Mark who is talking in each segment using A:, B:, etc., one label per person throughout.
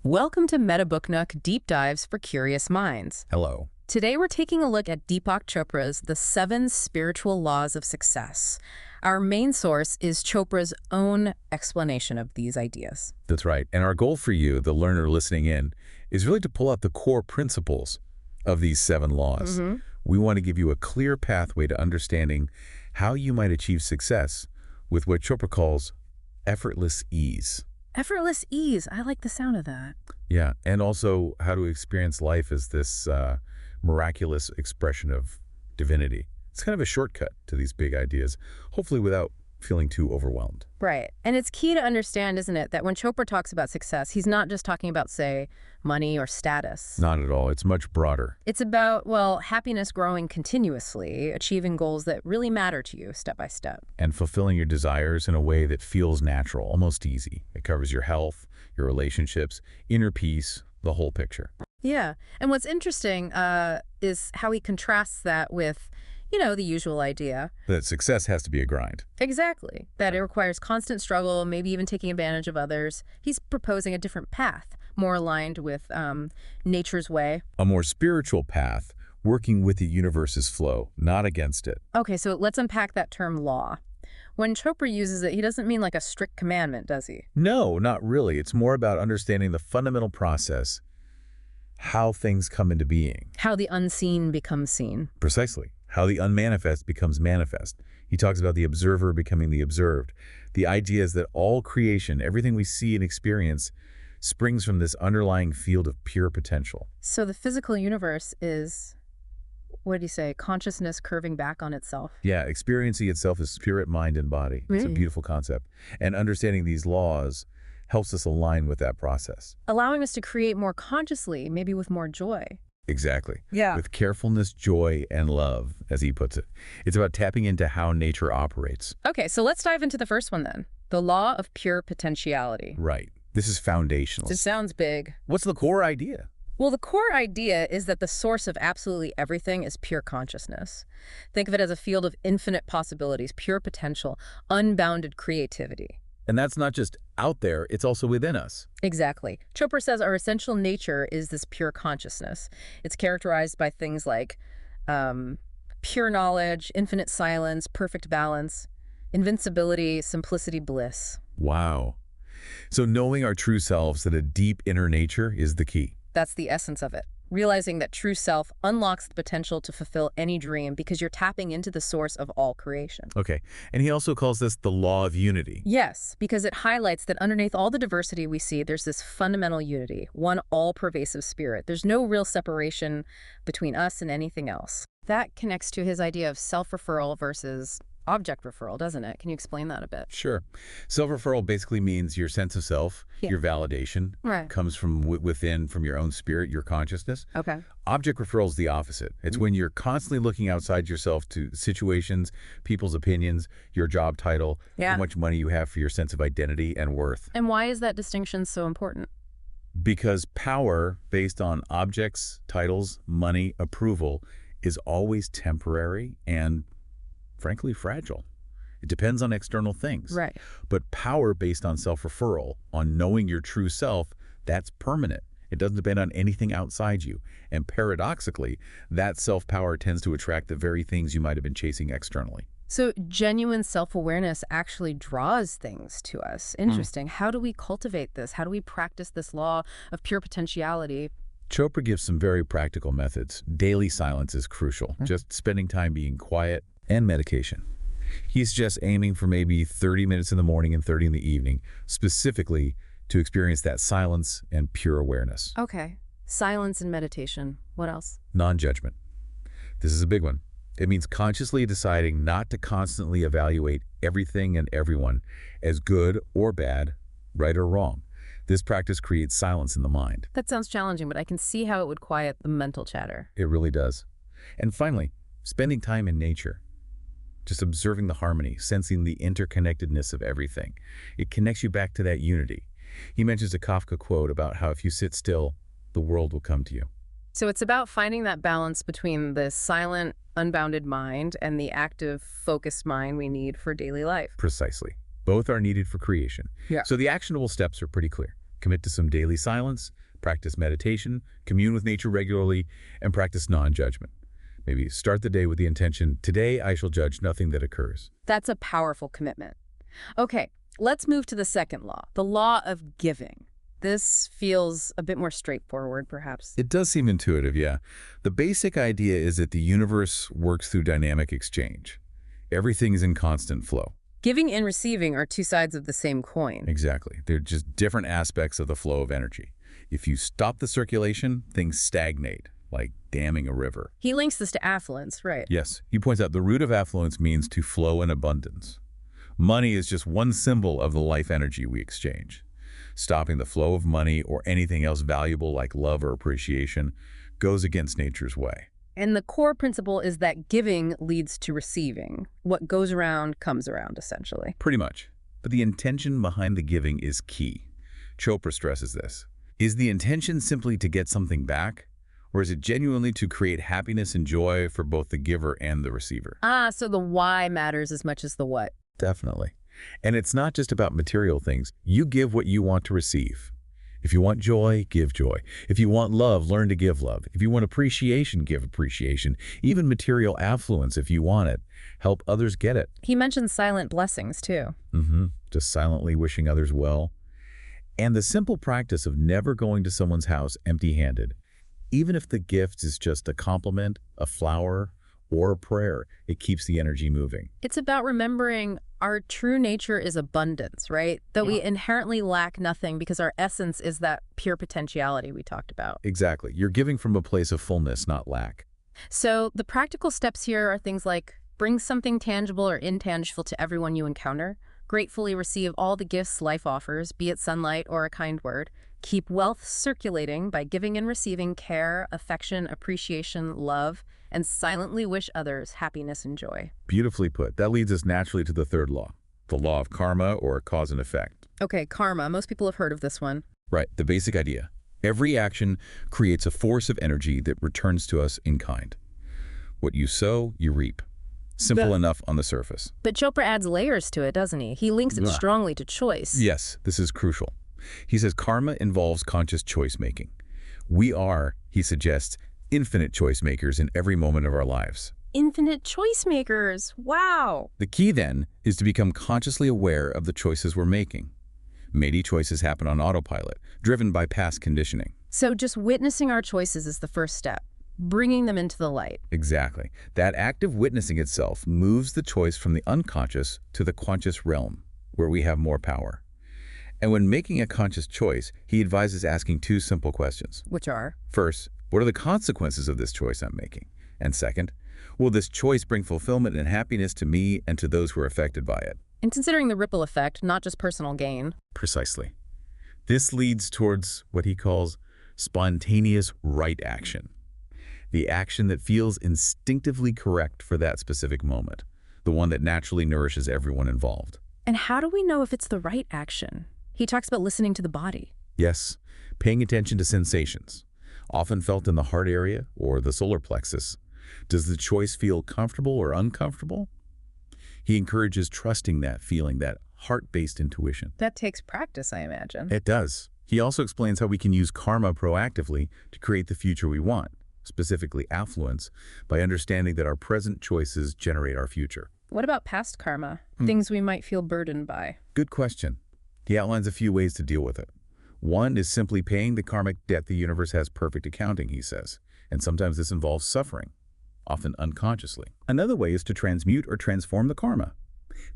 A: Welcome to MetaBookNook Deep Dives for Curious Minds.
B: Hello.
A: Today we're taking a look at Deepak Chopra's The 7 Spiritual Laws of Success. Our main source is Chopra's own explanation of these ideas.
B: That's right. And our goal for you, the learner listening in, is really to pull out the core principles of these 7 laws. We want to give you a clear pathway to understanding how you might achieve success with what Chopra calls effortless ease.
A: Effortless ease. I like the sound of that.
B: Yeah, and also how to experience life as this miraculous expression of divinity. It's kind of a shortcut to these big ideas, hopefully without feeling too overwhelmed.
A: Right. And it's key to understand, isn't it, that when Chopra talks about success, he's not just talking about, say, money or status.
B: Not at all. It's much broader.
A: It's about, well, happiness growing continuously, achieving goals that really matter to you step by step.
B: And fulfilling your desires in a way that feels natural, almost easy. It covers your health, your relationships, inner peace, the whole picture.
A: Yeah. And what's interesting is how he contrasts that with, the usual idea.
B: That success has to be a grind.
A: Exactly. That it requires constant struggle, maybe even taking advantage of others. He's proposing a different path, more aligned with nature's way.
B: A more spiritual path, working with the universe's flow, not against it.
A: Okay, so let's unpack that term law. When Chopra uses it, he doesn't mean like a strict commandment, does he?
B: No, not really. It's more about understanding the fundamental process, how things come into being.
A: How the unseen becomes seen.
B: Precisely. How the unmanifest becomes manifest. He talks about the observer becoming the observed. The idea is that all creation, everything we see and experience, springs from this underlying field of pure potential.
A: So the physical universe is, what did he say, consciousness curving back on itself?
B: Yeah, experiencing itself as spirit, mind, and body. It's a beautiful concept. And understanding these laws helps us align with that process.
A: Allowing us to create more consciously, maybe with more joy.
B: Exactly.
A: Yeah.
B: With carefulness, joy, and love, as he puts it. It's about tapping into how nature operates.
A: Okay, so let's dive into the first one then. The Law of Pure Potentiality.
B: Right. This is foundational.
A: It sounds big.
B: What's the core idea?
A: Well, the core idea is that the source of absolutely everything is pure consciousness. Think of it as a field of infinite possibilities, pure potential, unbounded creativity.
B: And that's not just out there, it's also within us.
A: Exactly. Chopra says our essential nature is this pure consciousness. It's characterized by things like pure knowledge, infinite silence, perfect balance, invincibility, simplicity, bliss.
B: Wow. So knowing our true selves, that a deep inner nature is the key.
A: That's the essence of it. Realizing that true self unlocks the potential to fulfill any dream because you're tapping into the source of all creation.
B: Okay. And he also calls this the law of unity.
A: Yes, because it highlights that underneath all the diversity we see, there's this fundamental unity, one all-pervasive spirit. There's no real separation between us and anything else. That connects to his idea of self-referral versus object referral, doesn't it? Can you explain that a bit?
B: Sure. Self-referral basically means your sense of self, your validation, comes from within, from your own spirit, your consciousness.
A: Okay.
B: Object referral is the opposite. It's when you're constantly looking outside yourself to situations, people's opinions, your job title, how much money you have for your sense of identity and worth.
A: And why is that distinction so important?
B: Because power based on objects, titles, money, approval is always temporary and frankly fragile. It depends on external things.
A: Right.
B: But power based on self-referral, on knowing your true self, that's permanent. It doesn't depend on anything outside you. And paradoxically, that self-power tends to attract the very things you might have been chasing externally.
A: So genuine self-awareness actually draws things to us. Interesting. How do we cultivate this? How do we practice this law of pure potentiality?
B: Chopra gives some very practical methods. Daily silence is crucial. Just spending time being quiet, and medication. He's just aiming for maybe 30 minutes in the morning and 30 in the evening, specifically to experience that silence and pure awareness.
A: Okay. Silence and meditation. What else?
B: Non-judgment. This is a big one. It means consciously deciding not to constantly evaluate everything and everyone as good or bad, right or wrong. This practice creates silence in the mind.
A: That sounds challenging, but I can see how it would quiet the mental chatter.
B: It really does. And finally, spending time in nature. Just observing the harmony, sensing the interconnectedness of everything. It connects you back to that unity. He mentions a Kafka quote about how if you sit still, the world will come to you.
A: So it's about finding that balance between the silent, unbounded mind and the active, focused mind we need for daily life.
B: Precisely. Both are needed for creation.
A: Yeah.
B: So the actionable steps are pretty clear. Commit to some daily silence, practice meditation, commune with nature regularly, and practice non-judgment. Maybe start the day with the intention, today I shall judge nothing that occurs.
A: That's a powerful commitment. Okay, let's move to the second law, the law of giving. This feels a bit more straightforward, perhaps.
B: It does seem intuitive, yeah. The basic idea is that the universe works through dynamic exchange. Everything is in constant flow.
A: Giving and receiving are two sides of the same coin.
B: Exactly. They're just different aspects of the flow of energy. If you stop the circulation, things stagnate, like damming a river.
A: He links this to affluence, right?
B: Yes, he points out the root of affluence means to flow in abundance. Money is just one symbol of the life energy we exchange. Stopping the flow of money or anything else valuable like love or appreciation goes against nature's way.
A: And the core principle is that giving leads to receiving. What goes around comes around, essentially.
B: Pretty much. But the intention behind the giving is key. Chopra stresses this. Is the intention simply to get something back? Or is it genuinely to create happiness and joy for both the giver and the receiver?
A: So the why matters as much as the what.
B: Definitely. And it's not just about material things. You give what you want to receive. If you want joy, give joy. If you want love, learn to give love. If you want appreciation, give appreciation. Even material affluence, if you want it. Help others get it.
A: He mentions silent blessings, too.
B: Just silently wishing others well. And the simple practice of never going to someone's house empty-handed. Even if the gift is just a compliment, a flower, or a prayer, it keeps the energy moving.
A: It's about remembering our true nature is abundance, right? That we inherently lack nothing because our essence is that pure potentiality we talked about.
B: Exactly. You're giving from a place of fullness, not lack.
A: So the practical steps here are things like bring something tangible or intangible to everyone you encounter, gratefully receive all the gifts life offers, be it sunlight or a kind word, keep wealth circulating by giving and receiving care, affection, appreciation, love, and silently wish others happiness and joy.
B: Beautifully put. That leads us naturally to the third law, the law of karma or cause and effect.
A: Okay, karma. Most people have heard of this one.
B: Right, the basic idea. Every action creates a force of energy that returns to us in kind. What you sow, you reap. Simple enough on the surface.
A: But Chopra adds layers to it, doesn't he? He links it strongly to choice.
B: Yes, this is crucial. He says karma involves conscious choice making. We are, he suggests, infinite choice makers in every moment of our lives.
A: Infinite choice makers. Wow.
B: The key then is to become consciously aware of the choices we're making. Many choices happen on autopilot, driven by past conditioning.
A: So just witnessing our choices is the first step, bringing them into the light.
B: Exactly. That act of witnessing itself moves the choice from the unconscious to the conscious realm, where we have more power. And when making a conscious choice, he advises asking two simple questions.
A: Which are?
B: First, what are the consequences of this choice I'm making? And second, will this choice bring fulfillment and happiness to me and to those who are affected by it?
A: And considering the ripple effect, not just personal gain.
B: Precisely. This leads towards what he calls spontaneous right action. The action that feels instinctively correct for that specific moment. The one that naturally nourishes everyone involved.
A: And how do we know if it's the right action? He talks about listening to the body.
B: Yes, paying attention to sensations, often felt in the heart area or the solar plexus. Does the choice feel comfortable or uncomfortable? He encourages trusting that feeling, that heart-based intuition.
A: That takes practice, I imagine.
B: It does. He also explains how we can use karma proactively to create the future we want, specifically affluence, by understanding that our present choices generate our future.
A: What about past karma? Things we might feel burdened by?
B: Good question. He outlines a few ways to deal with it. One is simply paying the karmic debt the universe has perfect accounting, he says, and sometimes this involves suffering, often unconsciously. Another way is to transmute or transform the karma.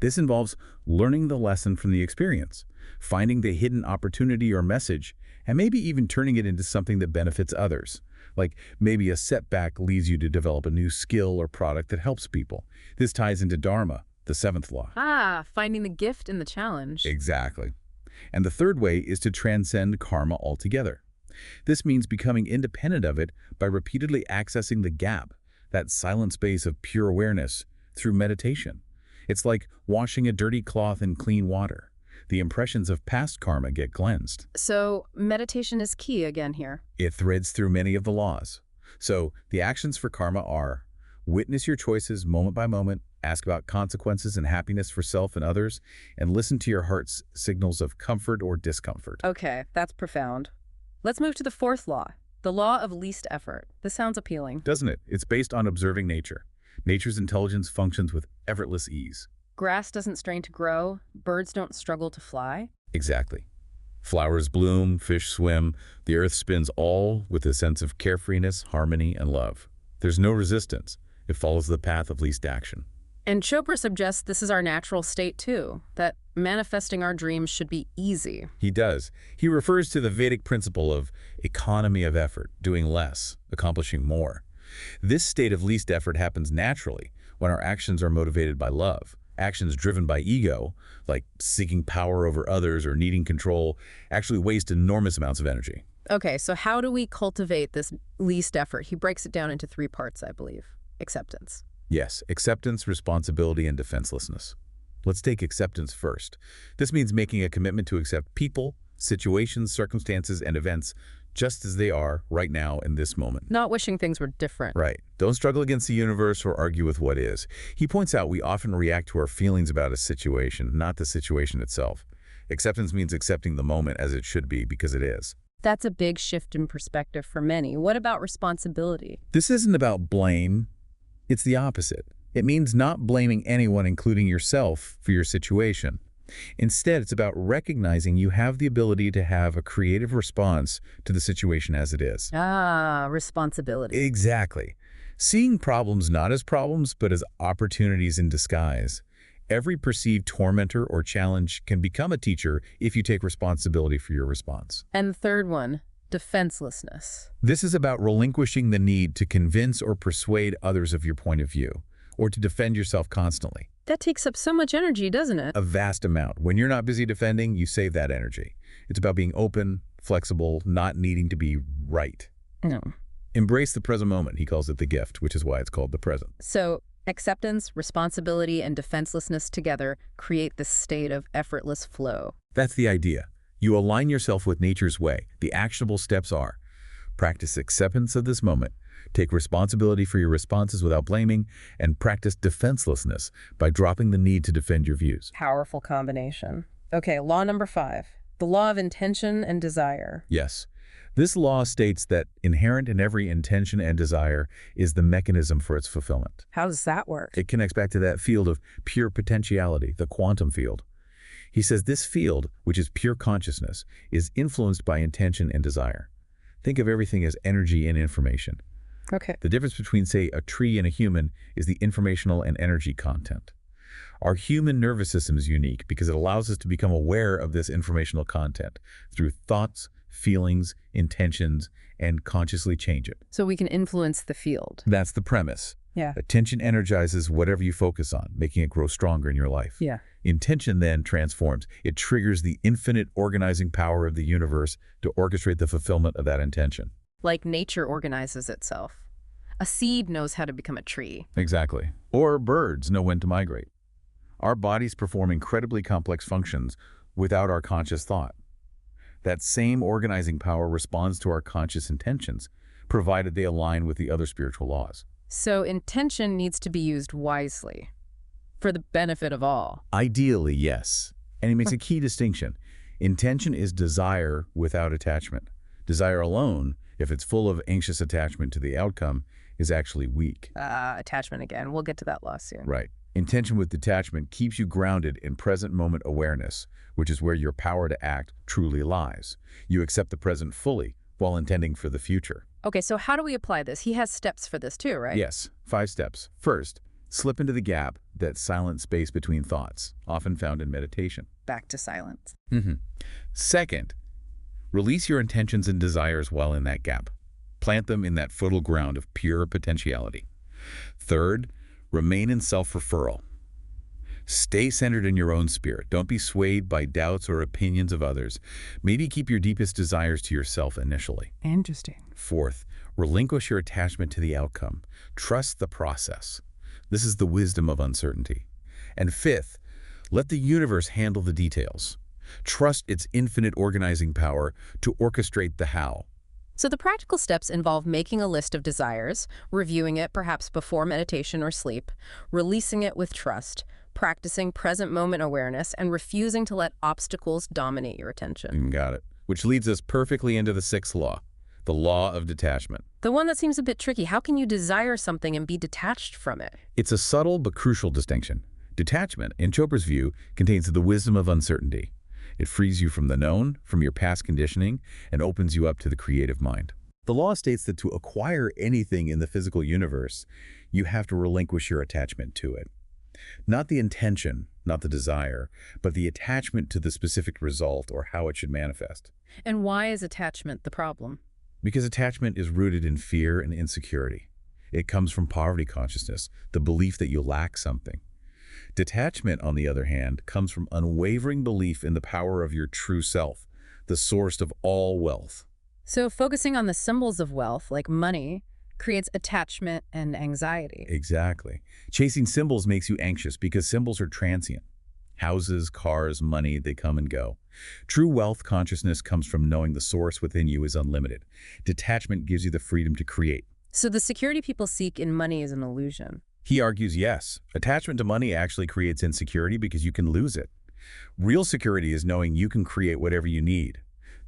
B: This involves learning the lesson from the experience, finding the hidden opportunity or message, and maybe even turning it into something that benefits others. Like maybe a setback leads you to develop a new skill or product that helps people. This ties into Dharma, the seventh law.
A: Finding the gift in the challenge.
B: Exactly. And the third way is to transcend karma altogether. This means becoming independent of it by repeatedly accessing the gap, that silent space of pure awareness, through meditation. It's like washing a dirty cloth in clean water. The impressions of past karma get cleansed.
A: So meditation is key again here.
B: It threads through many of the laws. So the actions for karma are: witness your choices moment by moment, Ask about consequences and happiness for self and others, and listen to your heart's signals of comfort or discomfort.
A: Okay, that's profound. Let's move to the fourth law, the law of least effort. This sounds appealing.
B: Doesn't it? It's based on observing nature. Nature's intelligence functions with effortless ease.
A: Grass doesn't strain to grow, birds don't struggle to fly.
B: Exactly. Flowers bloom, fish swim, the earth spins, all with a sense of carefreeness, harmony, and love. There's no resistance. It follows the path of least action.
A: And Chopra suggests this is our natural state too, that manifesting our dreams should be easy.
B: He does. He refers to the Vedic principle of economy of effort, doing less, accomplishing more. This state of least effort happens naturally when our actions are motivated by love. Actions driven by ego, like seeking power over others or needing control, actually waste enormous amounts of energy.
A: Okay, so how do we cultivate this least effort? He breaks it down into three parts, I believe. Acceptance.
B: Yes, acceptance, responsibility, and defenselessness. Let's take acceptance first. This means making a commitment to accept people, situations, circumstances, and events just as they are right now in this moment.
A: Not wishing things were different.
B: Right. Don't struggle against the universe or argue with what is. He points out we often react to our feelings about a situation, not the situation itself. Acceptance means accepting the moment as it should be because it is.
A: That's a big shift in perspective for many. What about responsibility?
B: This isn't about blame. It's the opposite. It means not blaming anyone, including yourself, for your situation. Instead, it's about recognizing you have the ability to have a creative response to the situation as it is.
A: Ah, responsibility.
B: Exactly. Seeing problems not as problems, but as opportunities in disguise. Every perceived tormentor or challenge can become a teacher if you take responsibility for your response.
A: And the third one, defenselessness.
B: This is about relinquishing the need to convince or persuade others of your point of view, or to defend yourself constantly.
A: That takes up so much energy, doesn't it?
B: A vast amount. When you're not busy defending, you save that energy. It's about being open, flexible, not needing to be right.
A: No.
B: Embrace the present moment. He calls it the gift, which is why it's called the present.
A: So acceptance, responsibility, and defenselessness together create this state of effortless flow.
B: That's the idea. You align yourself with nature's way. The actionable steps are: practice acceptance of this moment, take responsibility for your responses without blaming, and practice defenselessness by dropping the need to defend your views.
A: Powerful combination. Okay, law number 5, the law of intention and desire.
B: Yes. This law states that inherent in every intention and desire is the mechanism for its fulfillment.
A: How does that work?
B: It connects back to that field of pure potentiality, the quantum field. He says this field, which is pure consciousness, is influenced by intention and desire. Think of everything as energy and information.
A: Okay.
B: The difference between, say, a tree and a human is the informational and energy content. Our human nervous system is unique because it allows us to become aware of this informational content through thoughts, feelings, intentions, and consciously change it.
A: So we can influence the field.
B: That's the premise.
A: Yeah.
B: Attention energizes whatever you focus on, making it grow stronger in your life.
A: Yeah.
B: Intention then transforms. It triggers the infinite organizing power of the universe to orchestrate the fulfillment of that intention.
A: Like nature organizes itself. A seed knows how to become a tree.
B: Exactly. Or birds know when to migrate. Our bodies perform incredibly complex functions without our conscious thought. That same organizing power responds to our conscious intentions, provided they align with the other spiritual laws.
A: So intention needs to be used wisely for the benefit of all.
B: Ideally, yes. And he makes a key distinction. Intention is desire without attachment. Desire alone, if it's full of anxious attachment to the outcome, is actually weak.
A: Attachment again. We'll get to that law soon.
B: Right. Intention with detachment keeps you grounded in present moment awareness, which is where your power to act truly lies. You accept the present fully while intending for the future.
A: Okay, so how do we apply this? He has steps for this too, right?
B: Yes, 5 steps. First, slip into the gap, that silent space between thoughts, often found in meditation.
A: Back to silence.
B: Second, release your intentions and desires while in that gap. Plant them in that fertile ground of pure potentiality. Third, remain in self-referral. Stay centered in your own spirit. Don't be swayed by doubts or opinions of others. Maybe keep your deepest desires to yourself initially.
A: Interesting.
B: Fourth, relinquish your attachment to the outcome. Trust the process. This is the wisdom of uncertainty. And fifth, let the universe handle the details. Trust its infinite organizing power to orchestrate the how.
A: So the practical steps involve making a list of desires, reviewing it perhaps before meditation or sleep, releasing it with trust, practicing present moment awareness, and refusing to let obstacles dominate your attention.
B: Got it. Which leads us perfectly into the sixth law, the law of detachment.
A: The one that seems a bit tricky. How can you desire something and be detached from it?
B: It's a subtle but crucial distinction. Detachment, in Chopra's view, contains the wisdom of uncertainty. It frees you from the known, from your past conditioning, and opens you up to the creative mind. The law states that to acquire anything in the physical universe, you have to relinquish your attachment to it. Not the intention, not the desire, but the attachment to the specific result or how it should manifest.
A: And why is attachment the problem?
B: Because attachment is rooted in fear and insecurity. It comes from poverty consciousness, the belief that you lack something. Detachment, on the other hand, comes from unwavering belief in the power of your true self, the source of all wealth.
A: So focusing on the symbols of wealth, like money, creates attachment and anxiety.
B: Exactly. Chasing symbols makes you anxious because symbols are transient. Houses, cars, money, they come and go. True wealth consciousness comes from knowing the source within you is unlimited. Detachment gives you the freedom to create.
A: So the security people seek in money is an illusion.
B: He argues yes. Attachment to money actually creates insecurity because you can lose it. Real security is knowing you can create whatever you need.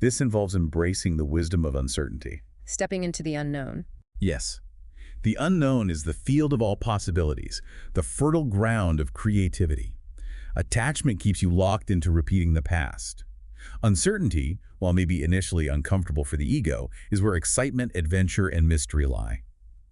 B: This involves embracing the wisdom of uncertainty.
A: Stepping into the unknown.
B: Yes. The unknown is the field of all possibilities, the fertile ground of creativity. Attachment keeps you locked into repeating the past. Uncertainty, while maybe initially uncomfortable for the ego, is where excitement, adventure, and mystery lie.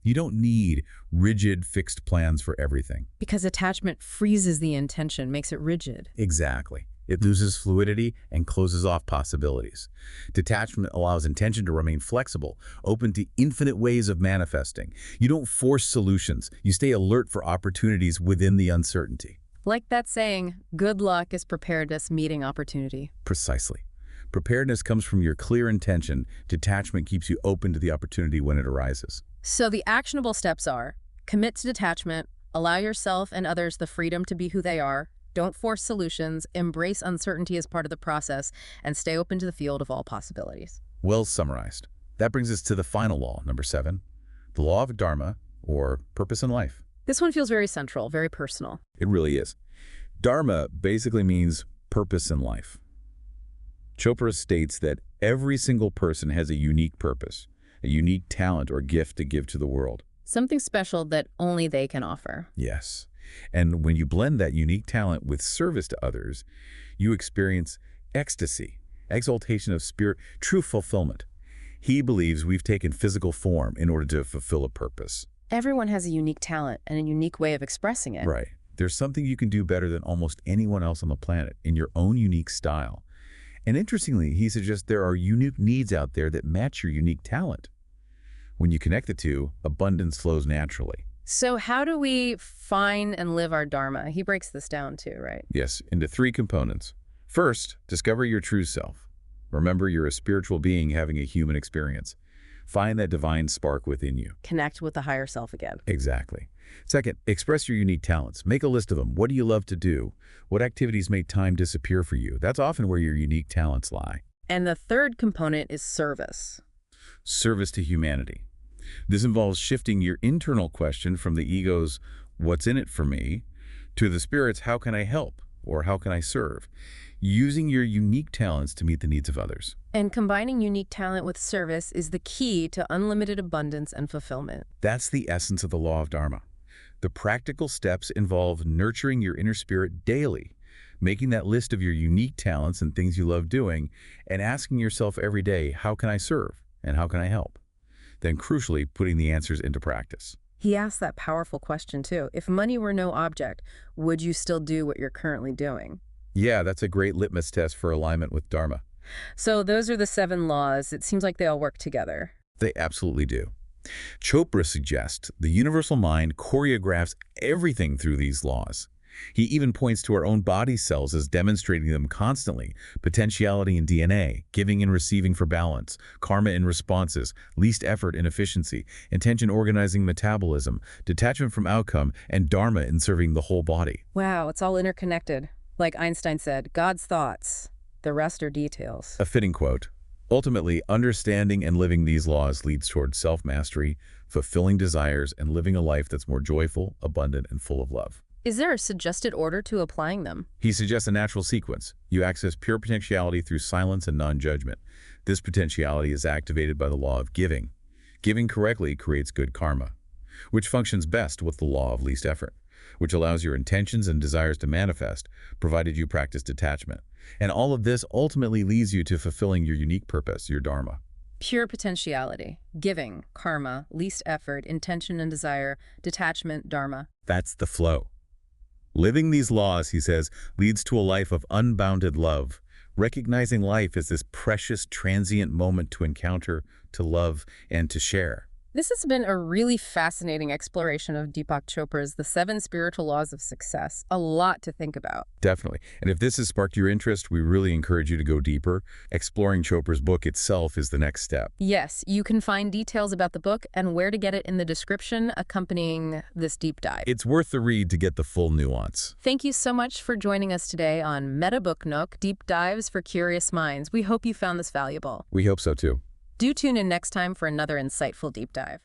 B: You don't need rigid, fixed plans for everything.
A: Because attachment freezes the intention, makes it rigid.
B: Exactly. It loses fluidity and closes off possibilities. Detachment allows intention to remain flexible, open to infinite ways of manifesting. You don't force solutions. You stay alert for opportunities within the uncertainty.
A: Like that saying, good luck is preparedness meeting opportunity.
B: Precisely. Preparedness comes from your clear intention. Detachment keeps you open to the opportunity when it arises.
A: So the actionable steps are: commit to detachment, allow yourself and others the freedom to be who they are, don't force solutions, embrace uncertainty as part of the process, and stay open to the field of all possibilities.
B: Well summarized. That brings us to the final law, number 7, the law of Dharma, or purpose in life.
A: This one feels very central, very personal.
B: It really is. Dharma basically means purpose in life. Chopra states that every single person has a unique purpose, a unique talent or gift to give to the world.
A: Something special that only they can offer.
B: Yes. And when you blend that unique talent with service to others, you experience ecstasy, exaltation of spirit, true fulfillment. He believes we've taken physical form in order to fulfill a purpose.
A: Everyone has a unique talent and a unique way of expressing it.
B: Right. There's something you can do better than almost anyone else on the planet in your own unique style. And interestingly, he suggests there are unique needs out there that match your unique talent. When you connect the two, abundance flows naturally.
A: So how do we find and live our Dharma? He breaks this down too, right?
B: Yes, into 3 components. First, discover your true self. Remember, you're a spiritual being having a human experience. Find that divine spark within you.
A: Connect with the higher self again.
B: Exactly. Second, express your unique talents. Make a list of them. What do you love to do? What activities make time disappear for you? That's often where your unique talents lie.
A: And the third component is service.
B: Service to humanity. This involves shifting your internal question from the ego's, what's in it for me, to the spirit's, how can I help, or how can I serve, using your unique talents to meet the needs of others.
A: And combining unique talent with service is the key to unlimited abundance and fulfillment.
B: That's the essence of the law of Dharma. The practical steps involve nurturing your inner spirit daily, making that list of your unique talents and things you love doing, and asking yourself every day, how can I serve, and how can I help? Then crucially, putting the answers into practice.
A: He asked that powerful question too. If money were no object, would you still do what you're currently doing?
B: Yeah, that's a great litmus test for alignment with Dharma.
A: So those are the 7 laws. It seems like they all work together.
B: They absolutely do. Chopra suggests the universal mind choreographs everything through these laws. He even points to our own body cells as demonstrating them constantly: potentiality in DNA, giving and receiving for balance, karma in responses, least effort in efficiency, intention organizing metabolism, detachment from outcome, and dharma in serving the whole body.
A: Wow, it's all interconnected. Like Einstein said, God's thoughts, the rest are details.
B: A fitting quote. Ultimately, understanding and living these laws leads toward self-mastery, fulfilling desires, and living a life that's more joyful, abundant, and full of love.
A: Is there a suggested order to applying them?
B: He suggests a natural sequence. You access pure potentiality through silence and non-judgment. This potentiality is activated by the law of giving. Giving correctly creates good karma, which functions best with the law of least effort, which allows your intentions and desires to manifest, provided you practice detachment. And all of this ultimately leads you to fulfilling your unique purpose, your dharma.
A: Pure potentiality, giving, karma, least effort, intention and desire, detachment, dharma.
B: That's the flow. Living these laws, he says, leads to a life of unbounded love, recognizing life as this precious, transient moment to encounter, to love, and to share.
A: This has been a really fascinating exploration of Deepak Chopra's The 7 Spiritual Laws of Success. A lot to think about.
B: Definitely. And if this has sparked your interest, we really encourage you to go deeper. Exploring Chopra's book itself is the next step.
A: Yes, you can find details about the book and where to get it in the description accompanying this deep dive.
B: It's worth the read to get the full nuance.
A: Thank you so much for joining us today on MetaBookNook, Deep Dives for Curious Minds. We hope you found this valuable.
B: We hope so too.
A: Do tune in next time for another insightful deep dive.